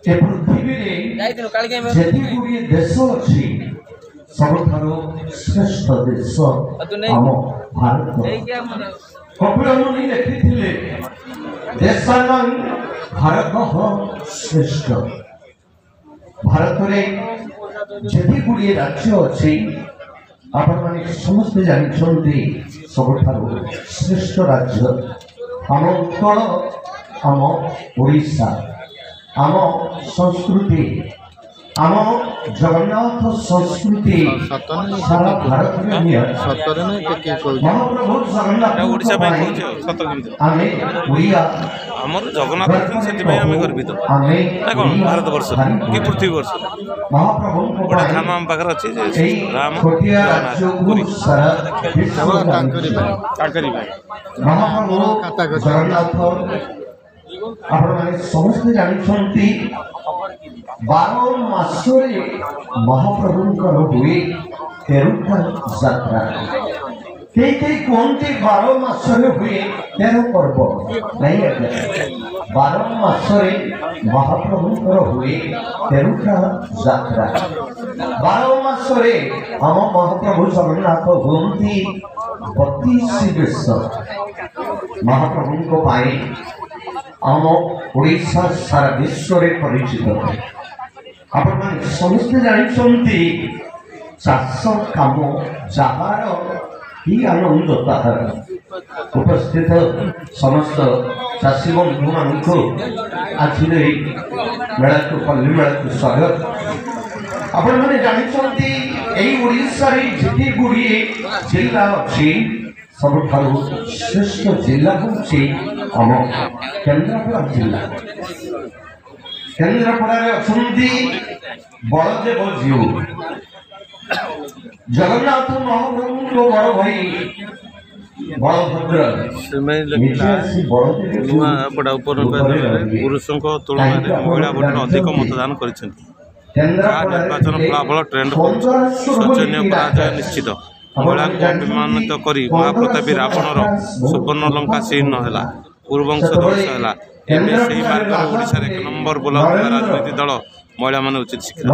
ए पृथ्वी जेति गुड़िए देश अच्छी सबुठारो श्रेष्ठ देश आम भारत। कपिल मुनि लिखिथिले देशानां भारत श्रेष्ठ। भारत में जेति गुड़िए राज्य अच्छी आपण माने समस्त जानते सबुठारो श्रेष्ठ राज्य आम उत्कल आम ओडिशा आम संस्कृति आम जगन्नाथ संस्कृति सारा भारत में महाप्रभु जगन्नाथ आमे ओडिया आमर जगन्नाथ से आम गर्वित कौन भारत वर्ष कि पृथ्वी वर्ष महाप्रभु गोटे धाम आम पाखे अच्छे राम महाप्रभु जगन्नाथ आपण समस्त जानते 12 मासरे महाप्रभुंकर हुए 13टा यात्रा। कई कहते 12 मासरे हुए 13 पर्व नहीं आज्ञा। 12 मासरे महाप्रभुंकर हुए 13टा यात्रा। 12 मासरे हम महाप्रभु जगन्नाथ हुंती 32 देश महाप्रभु को पाए आम ओडिशा सारा विश्व में परिचित। आपण समस्त जानते चाष काम जार ही आनंद ताहार उपस्थित समस्त चाषी बंधु मान आज मेला को पल्ली मेला को स्वागत। आपण मैंने जानते ओडिशा जेते गुड़िए जिला अच्छी सबुठारु श्रेष्ठ जिला हूँ आम केन्द्रापड़ा जिला। केन्द्रापड़ा बलदेव जीव जगन्नाथ महाप्रभु बड़ भाई बलभद्र पुरुषों तुलन में महिला भोटर अधिक मतदान कर निर्वाचन फलाफल ट्रेंड शोचनीय पराजय निश्चित। महिला को अपमानित कर महाप्रतापी रावणर सुवर्ण लंका शीर्ण है पूर्वंश ध्वंस है। मार्ग ओडिशा 1 नंबर बोला राजनीति दल महिला मान उचित शिक्षा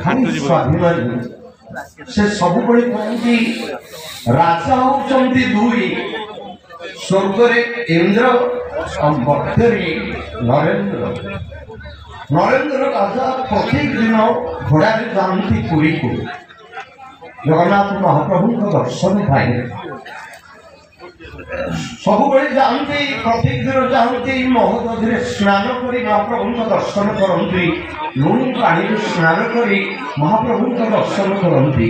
खाटू राजा होचंती दुई स्वर्ग इंद्र नरेंद्र। नरेंद्र राजा प्रत्येक दिन घोड़ा जाती पुरी को जगन्नाथ महाप्रभु को दर्शन पाए सब जाती प्रत्येक दिन जाती महोदधि स्नान कर महाप्रभु को दर्शन करती लुणी पानी स्नान कर महाप्रभु को दर्शन करती।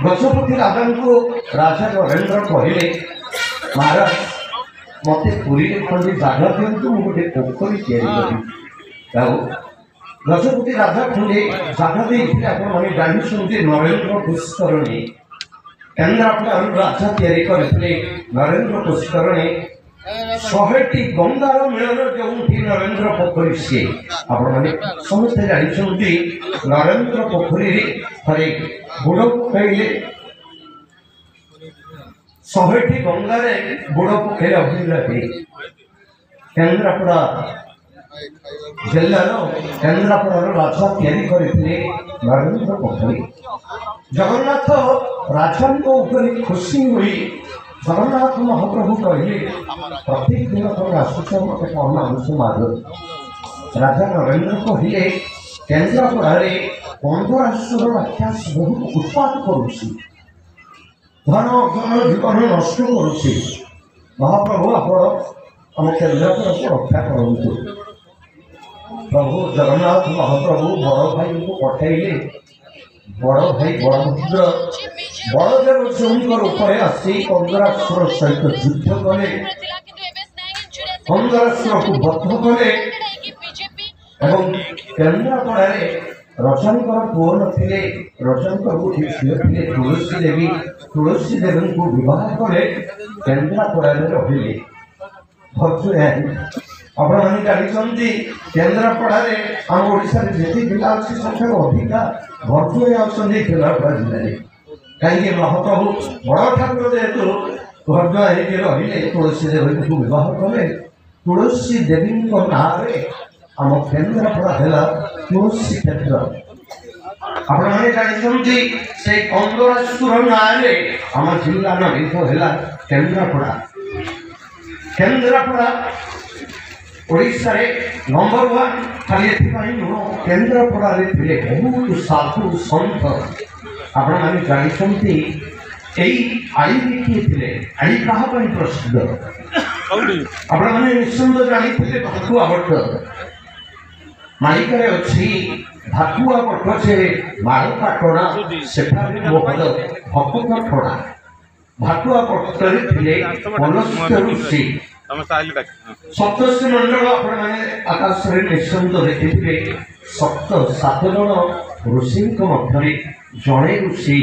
गजपति राजा को राजा नरेंद्र कहले महाराज मत पुरी खंडी जगह दिंतु गोटे पोखरी या गजपति राजा खंडे जगह देते आपने जानते नरेंद्र पुष्करणी केन्द्रापड़ा राजा तैयारी करते नरेंद्र पुष्करणी 100टी गंगार मिलन जो नरेंद्र पोखरी सी आपने समस्ते जानते नरेंद्र पोखरी थे बुड़ पकड़े 100टी गंगार बुड़ पकड़े अभिलाषी केन्द्रापड़ा जिलार केन्द्रापड़ा राजा तैयारी करते नरेंद्र पोखरी। जगन्नाथ राजा खुशी हुई जगन्नाथ महाप्रभु कहले प्रत्येक दिन तुम आसुच मत कौन अंश मार। राजा नरेंद्र कहले केन्द्रापड़ा 15 राक्षस बहुत उत्पात करुच्ची धन जन जीवन नष्ट करुच्ची महाप्रभु आप आम केन्द्रापड़ा को रक्षा करूँ। प्रभु जगन्नाथ महाप्रभु बड़ भाई को पठेले बड़ भाई बलभद्र बलदेव जीवर उपर आसी कंदरासुर सहित युद्ध कले कंदरासुर को बद्ध कले केन्द्रापड़ा रजनकर पुओ नथिले रजनकर गोटे झील थे तुलसी देवी को विवाह कले केन्द्रापड़ा रहिले भद्र आपने जानते केन्द्रापड़ा आम ओडिशा जी जिला अच्छी संख्या अधिका भर्तुए आसंदी केन्द्रापड़ा जिले में कहीं महाप्रभु बड़ ठाकुर जेहेतु भद्र रही तुलसी देवी को विवाह कले तुलसी देवी ना आम केन्द्रापड़ा है तुलसी क्षेत्र आपने जानते से कंदरासुर नाँ आम जिला नामित है केन्द्रापड़ा केन्द्रापड़ा ओडिशा रे नंबर 1 खाली नुह केन्द्रापड़ा थे बहुत साधु सन्थ आपने जानते आई किए थे आई क्या प्रसिद्ध आपने निश्चिंत जानते भाकुआ भट्ट मालिकारे अच्छी भाकुआ भट्ट से बालका टोना सेठारे मोहद भक्त टोना भाकुआ भट्ट थे पलस्त्य ऋषि सप्तर्षि मंडल आपने आकाश में निश्चिंत देखिए सप्त 7 जन ऋषि मध्य जड़े ऋषि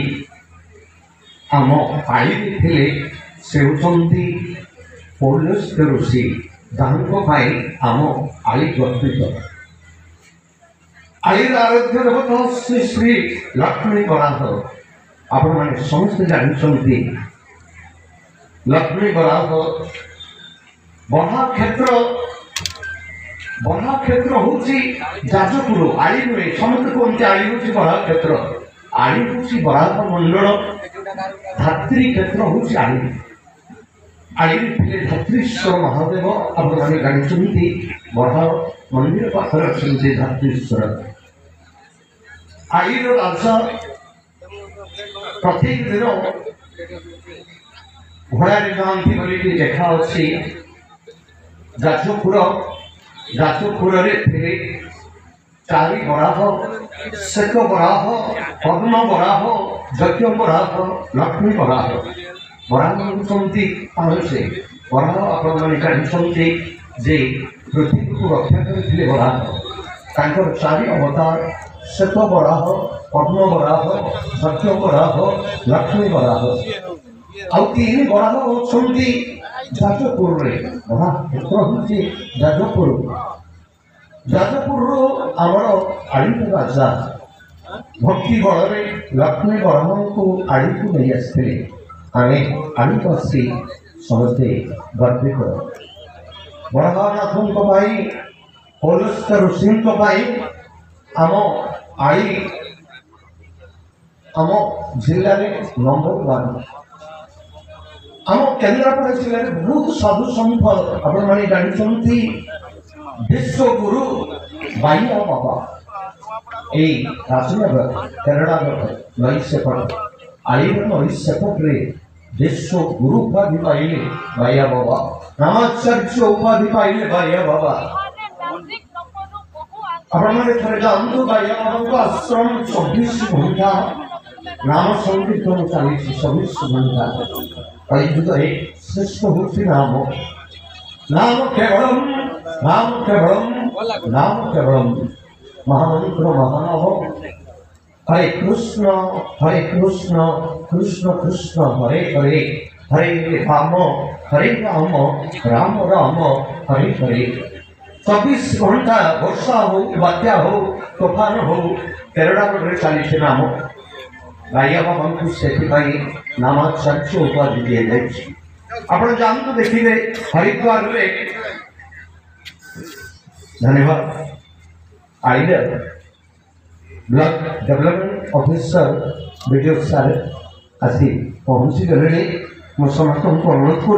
आम आई थे से होती पौलस्त्य ऋषि जहाँ आम आई गर्वित आई आराध्य देवता श्री श्री लक्ष्मी बराह आपण समस्त जानते लक्ष्मी बराह बड़ा क्षेत्र हूँ जाजपुर आई नुहे समस्त कहते आई हूँ बड़ा क्षेत्र आई हूँ बराह मंडल धात्री क्षेत्र हूँ आई थे धात्रीश्वर महादेव आपने जानते बड़ा मंदिर पाखर अच्छे धात्रीश्वर आई राजा प्रत्येक दिन घोड़े जाती बोली देखा अच्छी जाजपुर थे 4 बराह श्वेत बराह पद्म बराह यज्ञ बराह लक्ष्मी बराह बराह होती से बराह आपने जानते जे पृथ्वी को रक्षा करते बराह 4 अवतार श्वेत बराह पद्म बराह यज्ञ बराह लक्ष्मी बराह आउ 3 बराह होती जाजपुर बड़ा क्षेत्र हूँ जाजपुर आमर आड़ी राजा भक्ति बल लक्ष्मी बराह को आड़ी को नहीं आसते आम आड़ी बसी समस्ते गर्वित बराहनाथों पौलस्त्य ऋषि आम आई आम जिले में नंबर 1 आम केन्द्रापड़ा जिले में बहुत साधु सन्थ आपने जानते विश्वगुरु बाइया बाबा यही राजनगर केरलागर नई सेपट आईर नई सेपट्रे विश्वगुरु उपाधि पाइले बाइया बाबा रामाचार्य उपाधि पाइले बाइया बाबा आपने थे जानते बाइया बाबा आश्रम 24 घंटा नाम संकीर्तन चली 24 घंटा श्रेष्ठ होती नाम नाम केवलम महामंत्र महानव हरे कृष्ण कृष्ण कृष्ण हरे हरे हरे राम राम राम हरे हरे 24 घंटा वर्षा हो बात्या हो तूफान हो केरला चली नाम बाइया बाबा को से नामाचार्य उपाधि दी जाए आप जानते देखिए हरिद्वार में धन्यवाद आईडर ब्लॉक डेवलपमेंट ऑफिसर वीडियो सारे आसी पहुंची गले समस्त अनुरोध